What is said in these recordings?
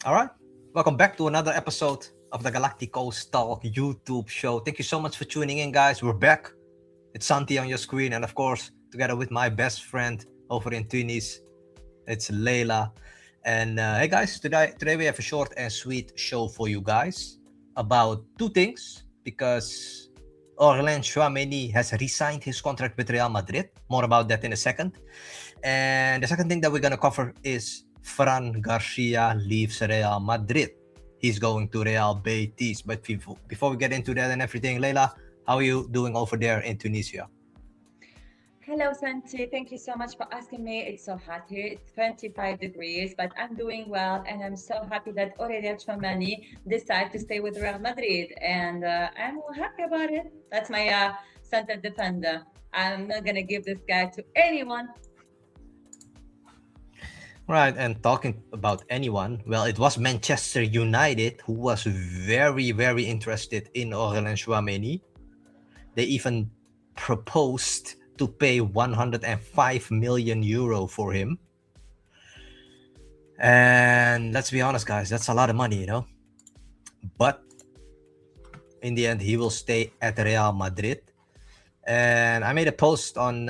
All right. Welcome back to another episode of the Galacticos Talk YouTube show. Thank you so much for tuning in, guys. We're back. It's Santi on your screen, and of course, together with my best friend over in Tunis, it's Leila. And hey, guys, today we have a short and sweet show for you guys about two things because Aurelien Tchouameni has resigned his contract with Real Madrid. More about that in a second. And the second thing that we're going to cover is Fran Garcia leaves Real Madrid. He's going to Real Betis. But before we get into that and everything, Leila, how are you doing over there in Tunisia? Hello, Santi. Thank you so much for asking me. It's so hot here. It's 25 degrees, but I'm doing well, and I'm so happy that Aurelien Tchouameni decided to stay with Real Madrid, and I'm happy about it. That's my center defender. I'm not gonna give this guy to anyone. Right, and talking about anyone, well, it was Manchester United who was very, very interested in Aurelien Tchouameni. They even proposed to pay 105 million euro for him. And let's be honest, guys, that's a lot of money, But in the end, he will stay at Real Madrid. And I made a post on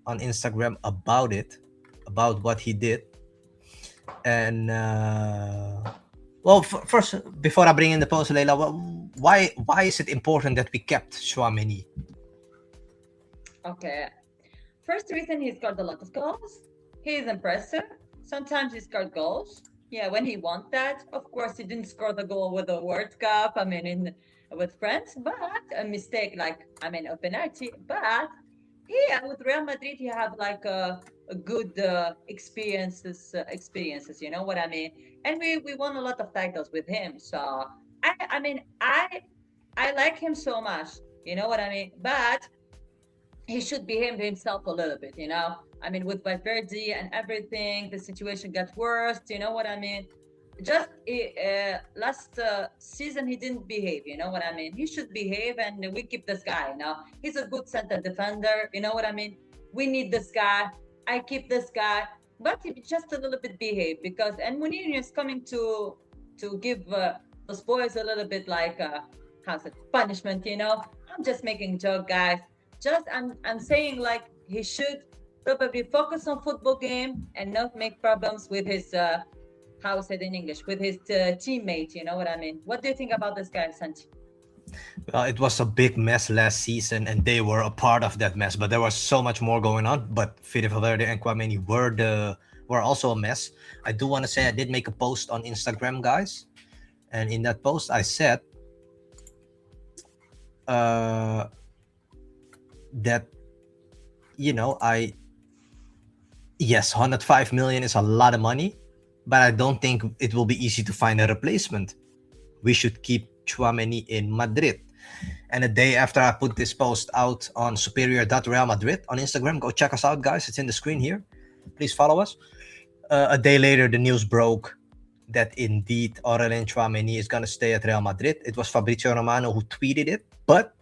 Instagram about it, about what he did. And first, before I bring in the post, Leila, why is it important that we kept Tchouameni? Okay. First reason, he scored a lot of goals. He is impressive. Sometimes he scored goals. Yeah, when he wants that. Of course, he didn't score the goal with the World Cup. With France, but a mistake, a penalty. But yeah, with Real Madrid, he have like a good experiences. You know what I mean? And we won a lot of titles with him. So I like him so much. You know what I mean? But he should behave himself a little bit, with Valverde and everything, the situation got worse. You know what I mean? Just last season, he didn't behave. You know what I mean? He should behave, and we keep this guy. He's a good center defender. You know what I mean? We need this guy. I keep this guy, but he just a little bit behave and Mourinho is coming to give those boys a little bit like how's it punishment. I'm just making joke, guys. I'm saying like he should probably focus on football game and not make problems with his how is it in English, with his teammate. You know what I mean? What do you think about this guy, Santi? Well, it was a big mess last season, and they were a part of that mess. But there was so much more going on. But Fede Valverde and Tchouameni were also a mess. I do want to say I did make a post on Instagram, guys, and in that post I said that yes, 105 million is a lot of money, but I don't think it will be easy to find a replacement. We should keep Tchouameni in Madrid. And a day after I put this post out on superior.real Madrid on Instagram, go check us out, guys. It's in the screen here. Please follow us. A day later, the news broke that indeed Aurelien Tchouameni is going to stay at Real Madrid. It was Fabrizio Romano who tweeted it, but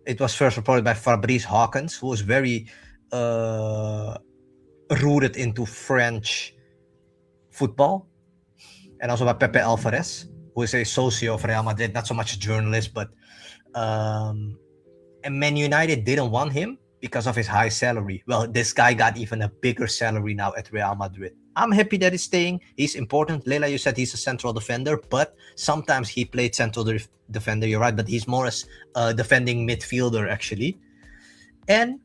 it was first reported by Fabrice Hawkins, who was very rooted into French football, and also by Pepe Alvarez, who is a socio of Real Madrid, not so much a journalist, but and Man United didn't want him because of his high salary. Well, this guy got even a bigger salary now at Real Madrid. I'm happy that he's staying. He's important. Leila, you said he's a central defender, but sometimes he played central defender. You're right, but he's more as a defending midfielder, actually. And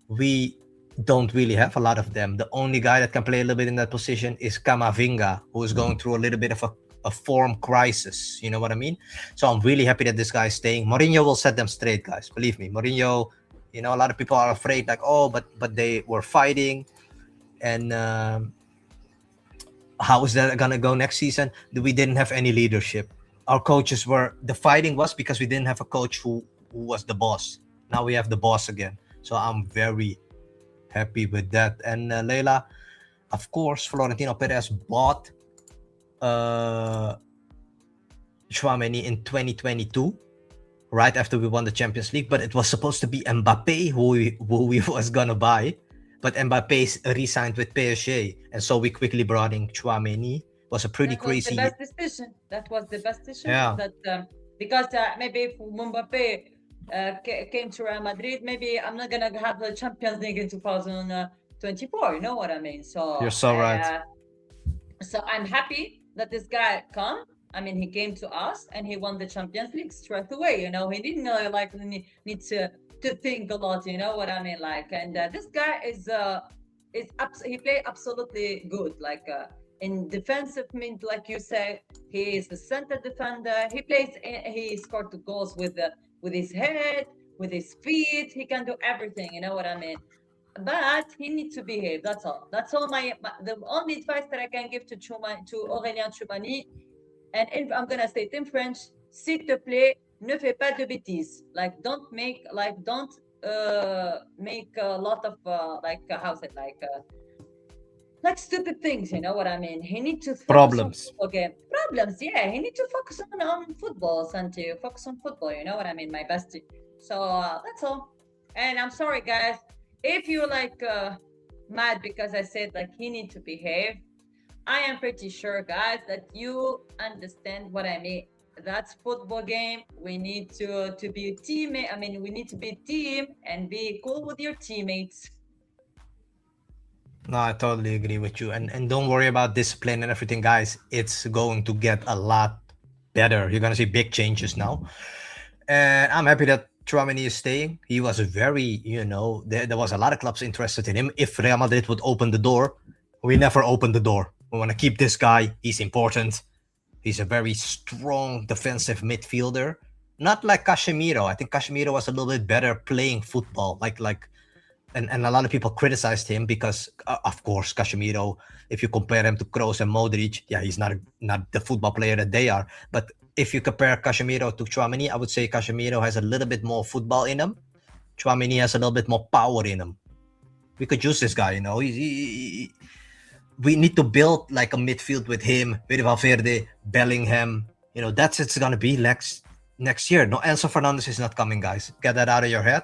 we don't really have a lot of them. The only guy that can play a little bit in that position is Camavinga, who is going through a little bit of a form crisis. You know what I mean? So I'm really happy that this guy is staying. Mourinho will set them straight, guys. Believe me. Mourinho, a lot of people are afraid, like, but they were fighting. And how is that going to go next season? We didn't have any leadership. Our coaches the fighting was because we didn't have a coach who was the boss. Now we have the boss again. So I'm very happy with that. And Leila, of course, Florentino Perez bought Tchouameni in 2022, right after we won the Champions League. But it was supposed to be Mbappe who we was gonna buy. but Mbappe re-signed with PSG, and so we quickly brought in Tchouameni. Was a pretty That was the crazy. best decision. That was the best decision. Yeah, That because maybe if Mbappe came to Real Madrid, maybe I'm not gonna have the Champions League in 2024. You know what I mean? you're so right. So I'm happy that this guy come. I mean, he came to us and he won the Champions League straight away. You know, he didn't need to think a lot. You know what I mean? Like, and this guy he played absolutely good. Like in defensive mid, like you say, he is the center defender. He scored the goals with his head, with his feet. He can do everything. You know what I mean? But he needs to behave. That's all. That's all the only advice that I can give to Aurelien Tchouameni. And I'm gonna say it in French. S'il te plaît, ne fais pas de bêtises. Like don't make a lot of how's it like stupid things. You know what I mean? He needs to focus on Problems. football game. Problems. Yeah, he needs to focus on football, Santi. Focus on football. You know what I mean, my bestie. So that's all. And I'm sorry, guys, if you mad because I said like he need to behave. I am pretty sure, guys, that you understand what I mean. That's football game. We need to be a teammate. I mean, we need to be a team and be cool with your teammates. No, I totally agree with you. And don't worry about discipline and everything, guys. It's going to get a lot better. You're gonna see big changes now. And I'm happy that Tchouameni is staying. He was very, there was a lot of clubs interested in him. If Real Madrid would open the door, we never opened the door. We want to keep this guy. He's important. He's a very strong defensive midfielder. Not like Casemiro. I think Casemiro was a little bit better playing football. And a lot of people criticized him because, of course, Casemiro, if you compare him to Kroos and Modric, yeah, he's not the football player that they are. But if you compare Casemiro to Tchouameni, I would say Casemiro has a little bit more football in him. Tchouameni has a little bit more power in him. We could use this guy, we need to build like a midfield with him, with Valverde, Bellingham. That's it's gonna be next year. No, Enzo Fernandez is not coming, guys. Get that out of your head.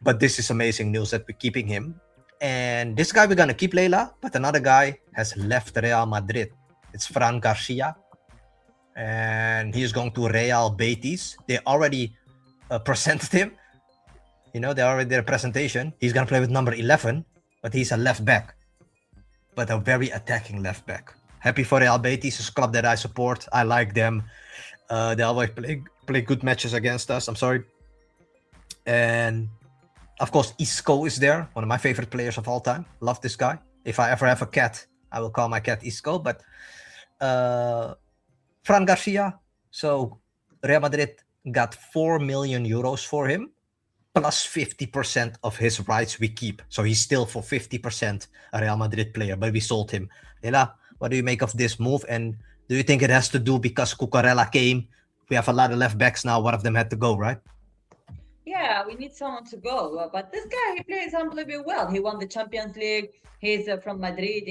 But this is amazing news that we're keeping him. And this guy we're gonna keep, Leila, but another guy has left Real Madrid. It's Fran Garcia. And he's going to Real Betis. They already presented him. They already did a presentation. He's gonna play with number 11, but he's a left back. But a very attacking left back. Happy for Real Betis, it's a club that I support. I like them. They always play good matches against us. I'm sorry. And of course, Isco is there, one of my favorite players of all time. Love this guy. If I ever have a cat, I will call my cat Isco. But Fran Garcia. So Real Madrid got 4 million euros for him, plus 50% of his rights we keep. So he's still for 50% a Real Madrid player, but we sold him. Leila, what do you make of this move? And do you think it has to do because Cucurella came? We have a lot of left backs now. One of them had to go, right? Yeah, we need someone to go. But this guy, he plays unbelievably well. He won the Champions League. He's from Madrid,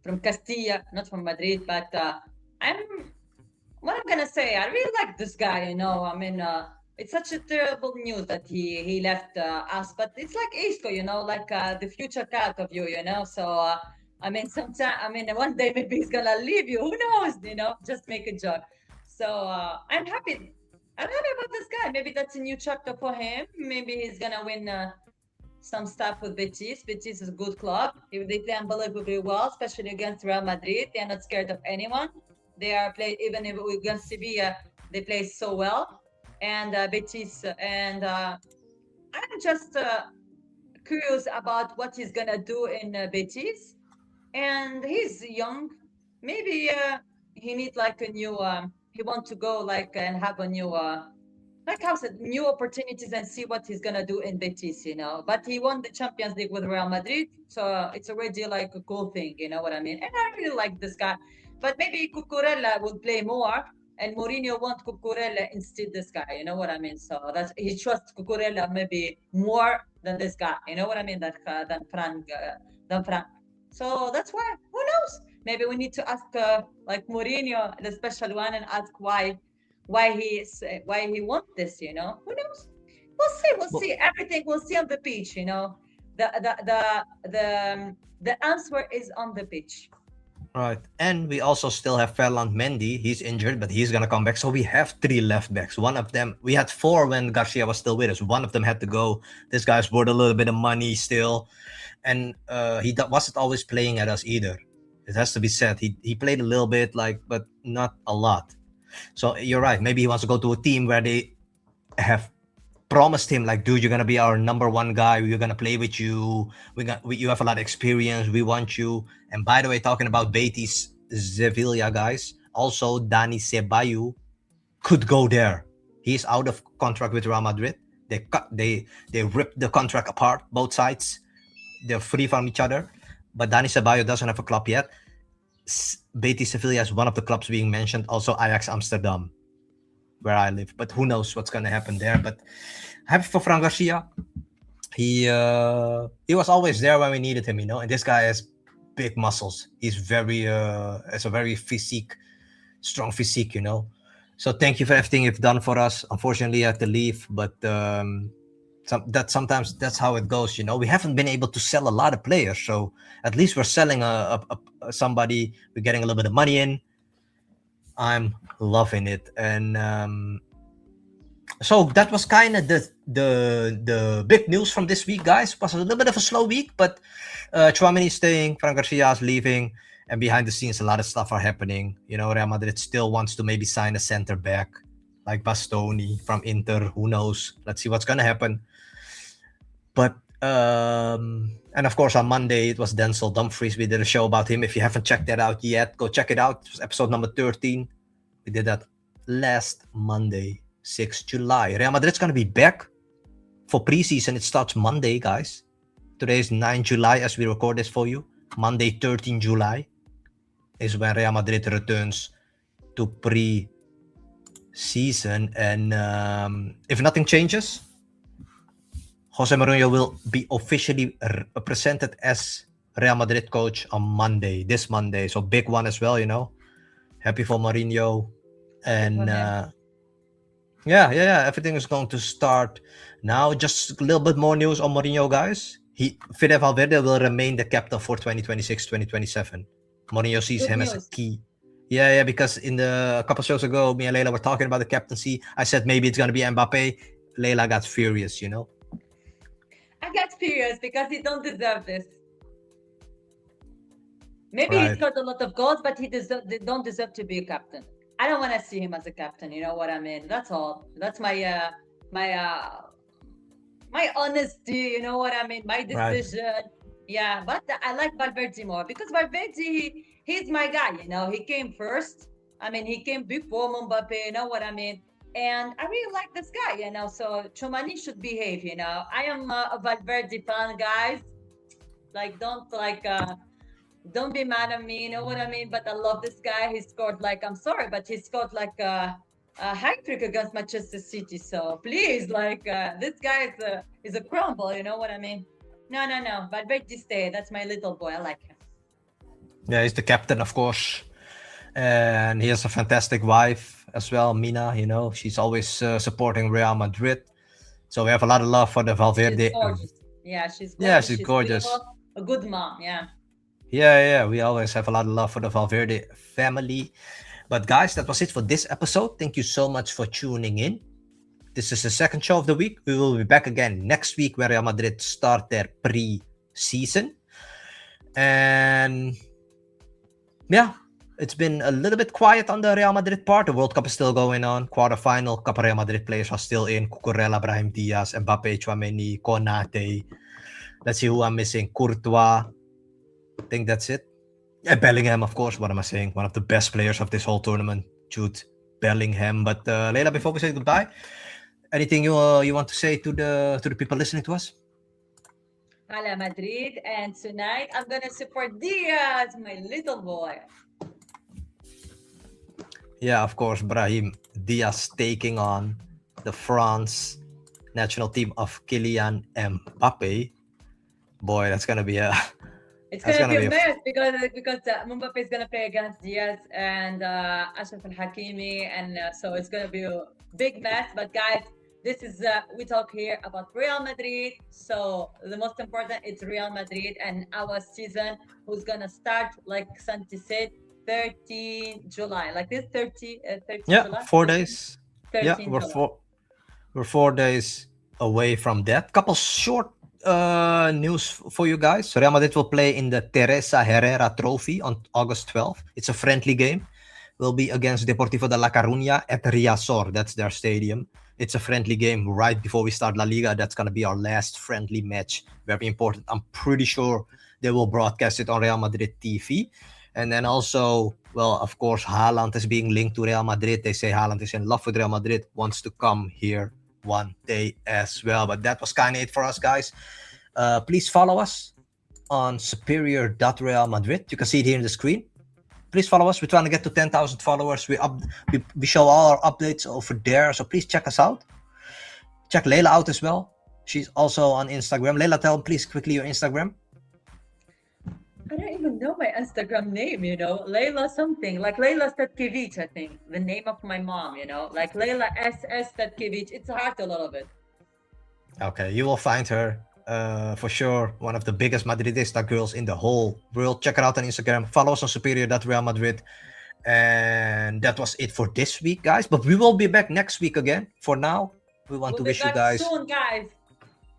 from Castilla, not from Madrid. But what I'm gonna say, I really like this guy. It's such a terrible news that he left us. But it's like Isco, the future cat of you, So one day maybe he's gonna leave you. Who knows? Just make a joke. So I'm happy. I'm happy about this guy. Maybe that's a new chapter for him. Maybe he's gonna win some stuff with Betis. Betis is a good club. They play unbelievably well, especially against Real Madrid. They are not scared of anyone. They are played even if against Sevilla. They play so well. And Betis. And I'm just curious about what he's gonna do in Betis. And he's young. Maybe he needs like a new. He wants to go and have a new new opportunities and see what he's gonna do in Betis, But he won the Champions League with Real Madrid, so it's already like a cool thing, you know what I mean? And I really like this guy. But maybe Cucurella would play more, and Mourinho want Cucurella instead this guy, you know what I mean? So that's he trusts Cucurella maybe more than this guy, you know what I mean? Than Frank. So that's why. Who knows? Maybe we need to ask Mourinho, the special one, and ask why he wants this. Who knows? We'll Well, see. Everything we'll see on the pitch. The answer is on the pitch. right. And we also still have Ferland Mendy. He's injured, but he's gonna come back. So we have three left backs. One of them, we had four when Garcia was still with us. One of them had to go. This guy's worth a little bit of money still, and wasn't always playing at us either. It has to be said. He played a little bit, but not a lot. So you're right. Maybe he wants to go to a team where they have promised him, like, dude, you're gonna be our number one guy. We're gonna play with you. You have a lot of experience. We want you. And by the way, talking about Betis, Sevilla guys, also Dani Ceballos could go there. He's out of contract with Real Madrid. They ripped the contract apart, both sides. They're free from each other. But Dani Ceballos doesn't have a club yet. Betis Sevilla is one of the clubs being mentioned. Also Ajax Amsterdam, where I live. But who knows what's gonna happen there? But happy for Fran Garcia. He was always there when we needed him, And this guy has big muscles. He's has a very strong physique, So thank you for everything you've done for us. Unfortunately, I had to leave, but sometimes that's how it goes. We haven't been able to sell a lot of players, so at least we're selling somebody. We're getting a little bit of money in. I'm loving it, and so that was kind of the big news from this week, guys. It was a little bit of a slow week, but Tchouameni is staying, Fran Garcia is leaving, and behind the scenes, a lot of stuff are happening. Real Madrid still wants to maybe sign a center back like Bastoni from Inter. Who knows? Let's see what's gonna happen. But and of course on Monday it was Denzel Dumfries. We did a show about him. If you haven't checked that out yet, go check it out. It was episode number 13. We did that last Monday, 6th July. Real Madrid's gonna be back for preseason. It starts Monday, guys. Today is 9 July as we record this for you. Monday, 13 July is when Real Madrid returns to pre-season. And if nothing changes, Jose Mourinho will be officially presented as Real Madrid coach on Monday, this Monday. So big one as well, Happy for Mourinho. And yeah, everything is going to start now. Just a little bit more news on Mourinho, guys. Fede Valverde will remain the captain for 2026-2027. Mourinho sees him as a key. Yeah, because a couple shows ago, me and Leila were talking about the captaincy. I said maybe it's going to be Mbappe. Leila got furious, I got furious because he don't deserve this. Maybe he scored a lot of goals, but they don't deserve to be a captain. I don't want to see him as a captain. You know what I mean? That's all. That's my honesty. You know what I mean? My decision. Right. Yeah, but I like Valverde more because Valverde, he's my guy. He came first. I mean, he came before Mbappe. You know what I mean? And I really like this guy. So Tchouameni should behave. I am a Valverde fan, guys. Don't be mad at me, you know what I mean? But I love this guy. He scored I'm sorry, but he scored a hat-trick against Manchester City. So please, this guy is a crumble, you know what I mean? No. Valverde stay. That's my little boy. I like him. Yeah, he's the captain, of course. And he has a fantastic wife as well, Mina, She's always supporting Real Madrid. So we have a lot of love for the Valverde. She's gorgeous. Yeah, she's gorgeous. Yeah, she's gorgeous. A good mom, yeah. Yeah, we always have a lot of love for the Valverde family. But guys, that was it for this episode. Thank you so much for tuning in. This is the second show of the week. We will be back again next week where Real Madrid start their pre-season. And yeah, it's been a little bit quiet on the Real Madrid part. The World Cup is still going on. Quarterfinal, Copa Real Madrid players are still in. Cucurella, Brahim Diaz, Mbappe, Tchouameni, Konate. Let's see who I'm missing. Courtois. I think that's it. Yeah, Bellingham, of course. What am I saying? One of the best players of this whole tournament, Jude Bellingham. But Leila, before we say goodbye, anything you want to say to the people listening to us? Hala Madrid, and tonight I'm gonna support Diaz, my little boy. Yeah, of course, Brahim Diaz taking on the France national team of Kylian Mbappe. Boy, that's gonna be a. It's gonna be a mess because Mbappe is gonna play against Diaz and Ashraf Al Hakimi, and so it's gonna be a big mess. But guys, This is we talk here about Real Madrid. So the most important is Real Madrid and our season who's gonna start, like Santi said, 30 July. Like this 30 Yeah, July, 13, four days. Yeah, 13 July. we're 4 days away from that. Couple short news for you guys. Real Madrid will play in the Teresa Herrera Trophy on August 12th. It's a friendly game. Will be against Deportivo de La Coruña at Riazor. That's their stadium. It's a friendly game right before we start La Liga. That's going to be our last friendly match. Very important. I'm pretty sure they will broadcast it on Real Madrid TV. And then also, well, of course, Haaland is being linked to Real Madrid. They say Haaland is in love with Real Madrid, wants to come here one day as well. But that was kind of it for us, guys. Please follow us on superior.real Madrid. You can see it here in the screen. Please follow us. We're trying to get to 10,000 followers. We show all our updates over there. So please check us out. Check Leila out as well. She's also on Instagram. Leila, tell please quickly your Instagram. I don't even know my Instagram name, Leila something, like Leila Statkiewicz, I think, the name of my mom, like Leila SS Statkiewicz. It's hard a little bit. Okay, you will find her for sure. One of the biggest Madridista girls in the whole world. Check her out on Instagram. Follow us on superior.real Madrid. And that was it for this week, guys. But we will be back next week again. For now, we want to wish you guys soon, guys.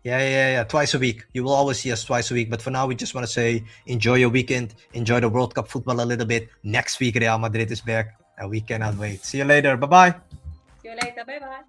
Yeah. Twice a week. You will always see us twice a week. But for now, we just want to say enjoy your weekend. Enjoy the World Cup football a little bit. Next week, Real Madrid is back. And we cannot wait. See you later. Bye-bye. See you later. Bye-bye.